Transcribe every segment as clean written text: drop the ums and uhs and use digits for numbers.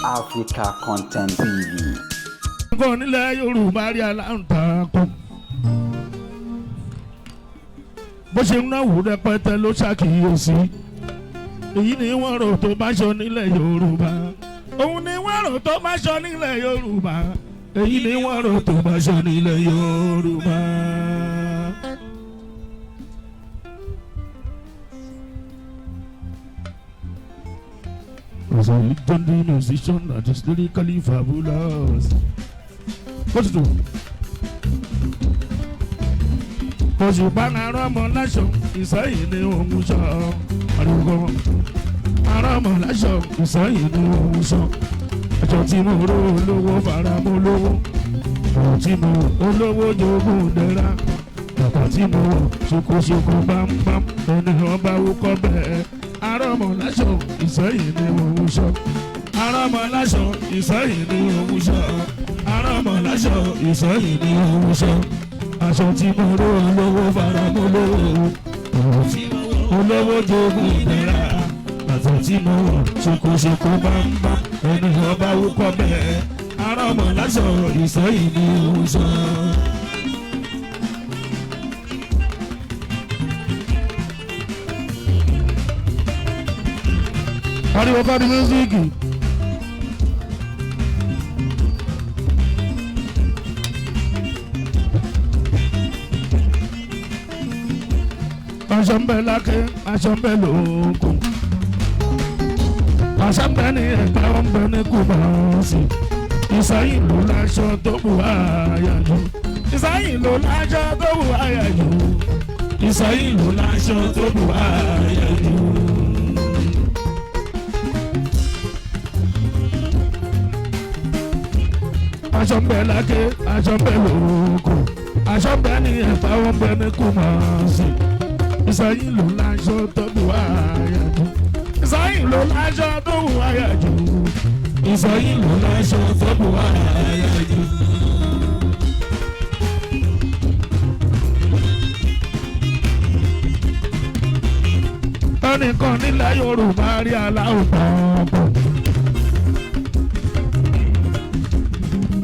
Africa Content TV. Kọ́ nílẹ̀ Yorùbá rí aláǹtakùn. Bó ṣe ń náwó rẹpẹtẹ ló ṣàkíyèsí. Èyí ni wọ́n rò tó bá ṣọ nílẹ̀ Yorùbá. Òun ni wọ́n rò tó bá ṣọ nílẹ̀ Yorùbá. Èyí ni wọ́n rò tó bá ṣọ nílẹ̀ Yorùbá. As a legendary musician that is lyrically fabulous. What's it do? Osupa arọ́mọ láṣọ Iseyin ni òun sọ. Àdúgbò arọ́mọ láṣọ Iseyin ni òun sọ. Aṣọ tí mo ró olówó fara mọ́ olówó. Ọ̀rọ̀ tí mo olówó jogún dẹ́ra. Bàtà tí mo wọ̀ ṣokoṣoko bámbám. Ẹni ọba wúkọ́ bẹ́ẹ̀. Arọ́mọ láṣọ Iseyin ni òun sọ. Arọ́mọ láṣọ Iseyin ni òun sọ. Arọ́mọ láṣọ Iseyin ni òun sọ. Aṣọ tí mo ró olówó fara mọ́ olówó. Ọ̀rọ̀ tí mo wọ̀ olówó jogún ìdẹ̀ra. Bàtà tí mo wọ̀ ṣokoṣoko bámbám. Ẹni ọba wúkọ́ bẹ́ẹ̀. Arọ́mọ láṣọ Iseyin ni òun sọ. Ariwo kọ́ di mísíkì. Aṣọ ń bẹ lákè, aṣọ ń bẹ lóko. Aṣọ ń bẹ ní ẹ̀gbá, ó ń bẹ ní Kùmásì. Iseyin ló láṣọ tó bù àyà jù. Iseyin ló láṣọ tó bù àyà jù. Iseyin ló láṣọ tó bù àyà jù. Aṣọ ń bẹ lákè, aṣọ ń bẹ lóko. Aṣọ ń bẹ ní ẹ̀gbá, ó ń bẹ ní Kùmásì. Iseyin ló láṣọ tó bù àyà jù. Iseyin ló láṣọ tó bù àyà jù. Iseyin ló láṣọ tó bù àyà jù. Ẹnìkan nílẹ̀ Yorùbá rí aláwọ̀ pọ̀npọ̀.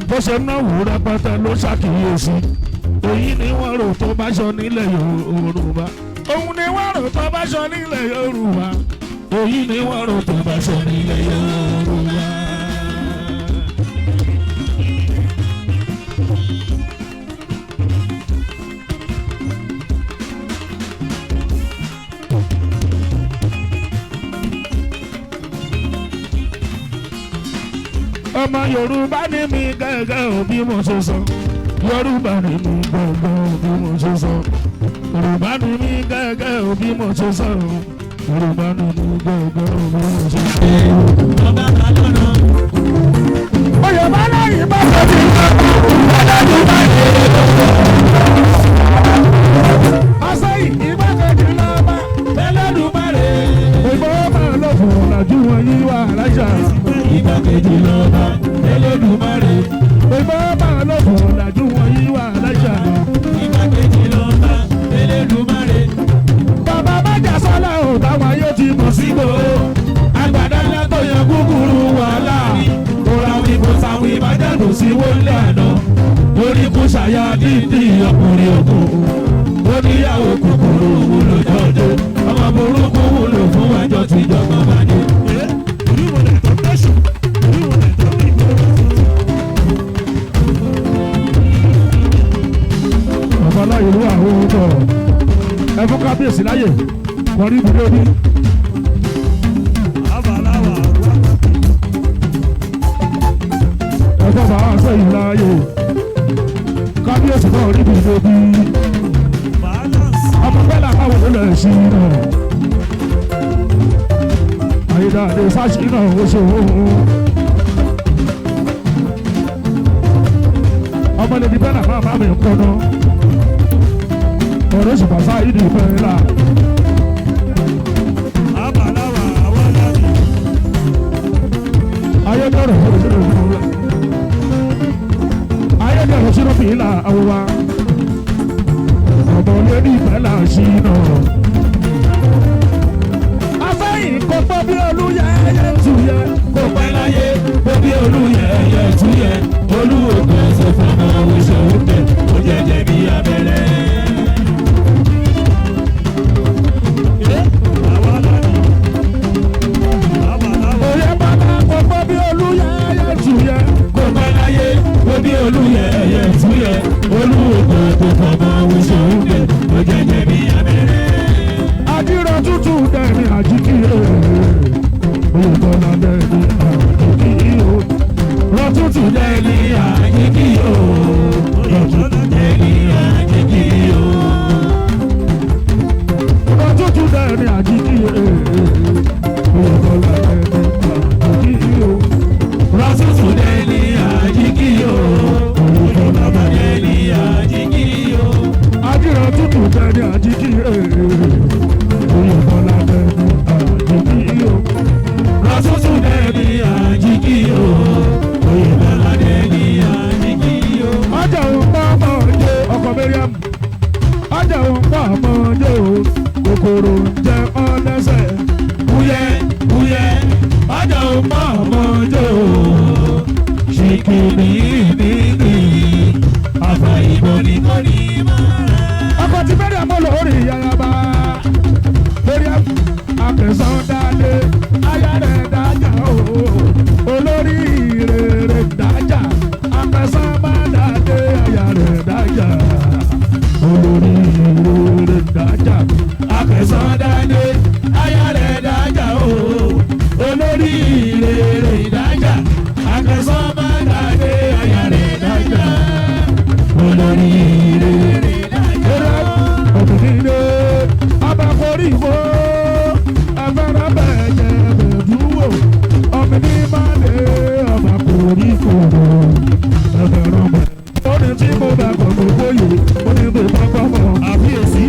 Bó ṣe ń náwó rẹpẹtẹ ló ṣàkíyèsí. Èyí ni wọ́n rò tó bá ṣọ nílẹ̀ Yorùbá. Òun ni wọ́n rò tó bá ṣọ nílẹ̀ Yorùbá. Èyí ni wọ́n rò tó bá ṣọ nílẹ̀ Yorùbá. Ọmọ Yorùbá ni mi gẹ́gẹ́ òbí mo ṣe sọ. Yorùbá ni mi gẹ́gẹ́ òbí mo ṣe sọ. Yorùbá ni mi gẹ́gẹ́ òbí mo ṣe sọ. Yorùbá ni mi gẹ́gẹ́ òbí mo ṣe sọ. Ọba Kaduna. Oyè bá láyé bá sọ ti ń bá ọlọ́dún bá yẹ. Aseyin ìgbàkejì lọ́ba ẹlẹ́dùn bá rè. Ìbọn máa lọ fún ọ̀làjú wọn yí wà láṣà. Ìgbàkejì lọ́ba ẹlẹ́dùn bá rè. Ìbọn máa lọ fún ọ̀làjú wọn yí wà láṣà. Ìgbàkejì lọ́ba ẹlẹ́dùn bá rè. Bàbá bájà sọ́lá ò táwọn ayé ti mọ̀ sígbò. Àgbàdo ńlá tó yan kúkúrú wàhálà. Kóra wí bó sáwí ìbàdàn tó sí wọlé àná. Orí kú ṣàyà dídì ọkùnrin òkú. Oníyàwó kúkúrú wúlò jọjọ. Ọmọ burúkú wúlò fún ẹjọ́ tí ìjọba bá dé. Ọba láyé ló àwọn ọkọ ẹ fún kábíyèsí láyè wọ́n rí ibùdó bí. Ẹ fọ́ bàá Iseyin láyè kábíyèsí náà rí ibùdó bí. Ọmọ bẹ́ẹ̀ làwọn olè ṣì náà. Àyídáde sáṣì náà ó ṣòwò. Ọmọ lè di bẹ́ẹ̀ làwọn máa mi ń kọ́ náà. Ọ̀rọ̀ Osupa Saheed ìfẹ́ la. Ayédèrè òṣèlú rẹ̀. Ayédèrè òṣèlú fi là àwòwá. Ọmọ lè di ìfẹ́ là ṣì náà. Aseyin kò pọ̀ bí olúyẹ ẹyẹ tù yẹ. Kò pẹ́ láyé, kò Oyèbọ́lá dẹ́ni àjíkí o. Rọ́tútù dẹ́ni àjíkí o. Rọ́tútù dẹ́ni àjíkí o. Rọ́tútù dẹ́ni àjíkí o. Oyèbọ́lá dẹ́ni àjíkí o. Rọ́tútù dẹ́ni àjíkí o. Oyèbọ́lá dẹ́ni àjíkí o. Ajíra tútù dẹ́ni àjíkí o. Oyèbọ́lá dẹ́ni àjíkí o. Rọ́tútù dẹ́ni àjíkí o. Oyèbọ́lá dẹ́ni àjíkí o. Ọjà òun pa ọmọ ọjọ́ ọkọ̀ Mariam. Ọjà òun pa ọmọ ọjọ́ kòkòrò ń jẹ ọ́ lẹ́sẹ̀. Wúyẹ́ wúyẹ́. Ọjà òun pa ọmọ ọjọ́ ṣìkìrì nìyí. Àbá ìbò ní kò ní máa rẹ̀. Ọkọ̀ tí Mariam mọ́ lórí yàrá Mariam akẹ́sàn dáadé aya rẹ̀ dájà o. Olórí rere dájà akẹ́sàn bá dáadé aya rẹ̀ dájà. Olórí rere dájà akẹ́sàn dáadé aya rẹ̀ dájà o. Olórí rere dájà akẹ́sàn bá dáadé aya rẹ̀ dájà. Olórí rere dájà òkùnkìndé abakoríko afẹ́rẹ́ bẹ̀jẹ̀ bẹ̀dúwò ọ̀mìnì máde abakoríko ẹ̀fẹ̀rẹ̀ bẹ̀. Ó ní tí mo bá kọ̀ mọ́ bóyè ó ní bí pápá mọ́. Àfiyèsí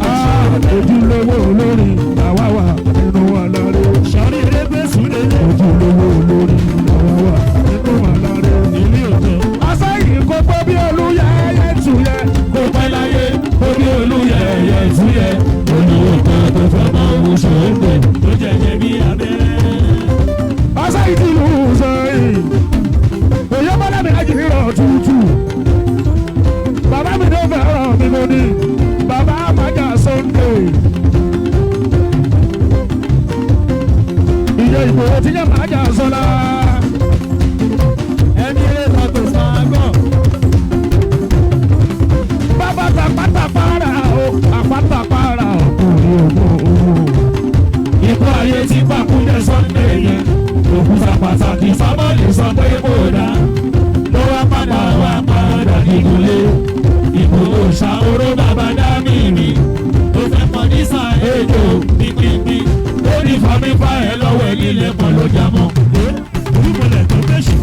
ojúlówó olórí làwa wà nínú wa láre. Sọ̀rí ẹgbẹ́ sùúrẹ́. Ojúlówó olórí làwa wà nínú wa láre. Ìlú òjò. Asáyìn kó pọ́ bí olúyẹyẹ tuyẹ. Kó pẹ́ láyé kó bí olúyẹyẹ tuyẹ. Olùwò kan tó fẹ́ máa wù sóńgbè. Ó jẹjẹ bí abẹ́rẹ́. Asáyìn ti lù ú sẹ́yìn. Òye bọ́lá mi láti rí rọ̀ tútù. Bàbá mi ló fẹ́ràn mi mo ní. Bàbá àmàjà Sunday. Ìyẹ́ Ìgbòho ti yẹ màjà sọ́lá. Ẹni eré kan tó sọ àgọ́. Bàbá tàpátàpárà o, àpátàpárà ọkùnrin ògbó. Ikú ayé ti pàkúndé Sunday yẹn. Òkúta pàtàkì sábọ́ọ̀lì sọ pé kò dá. Ló wá padà dìgúnlé. Ìgbòho ṣàhóró bàbá dámì mi. Ó fẹ́ pọ̀ ní Saheed pípípí. Ó ní fàmífà ẹ̀ lọ́wọ́ ẹ̀ nílẹ̀ pọ̀ ló jà mọ́. Olúmọlẹ̀ tó fẹ́ṣù,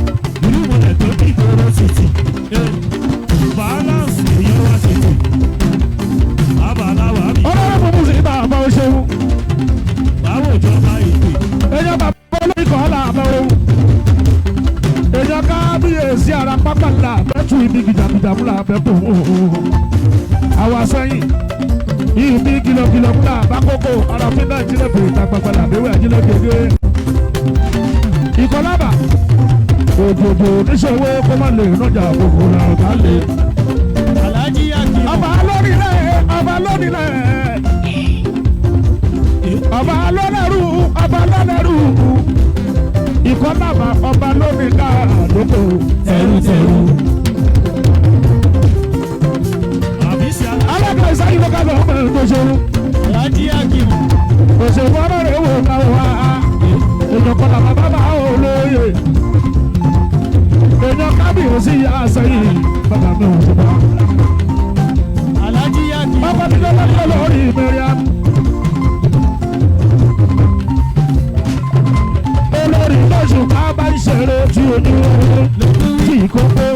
olúmọlẹ̀ tó bí ìgboro títì. Bàálànsì èèyàn wá títì. Abàláwà mi. Ọlọ́run fún Mùsùlùmí àbá o ṣeun. Báwo ìjọba ìpè? Èèyàn bàbá olórí kan làbá o. Èèyàn kábíyèsí ara pápá ńlá bẹ́tù ibi gìjàgìjàmú là bẹ́tù. Àwa sẹ́yìn ibi kìlọ̀kìlọ̀ ńlá bákòókò àràfin náà jílẹ̀ fèrè tàgbàgbà làbẹ́wẹ̀ àjílẹ̀ gègé. Ìkọlábà òjòjò oníṣòwò kó má lè rọjà gbogbo ra ọ̀gá lè. Alájí àti ọba lórílẹ̀ ọba lórílẹ̀ ọba lọ́lẹ́rú ọba lọ́lẹ́rú Ìkọlábà ọba lórílẹ̀ àdókò tẹrútẹrú. Alága Iseyin ló kájọ ọmọ ẹ̀ tó ṣòro. Alájí àkìmù. Òṣèlú ọ̀rọ̀ rẹ̀ wò ká wá. Èèyàn kọlà bàbá bá olóye. Èèyàn kábíyèsí Iseyin bàbá mi ò ṣùgbọ́n. Alájí àkìmù. Bàbá mi lọ́lọ́ lórí Mariam. Olórí lóṣù ká bá ń ṣeré tí ojú tí ìkókó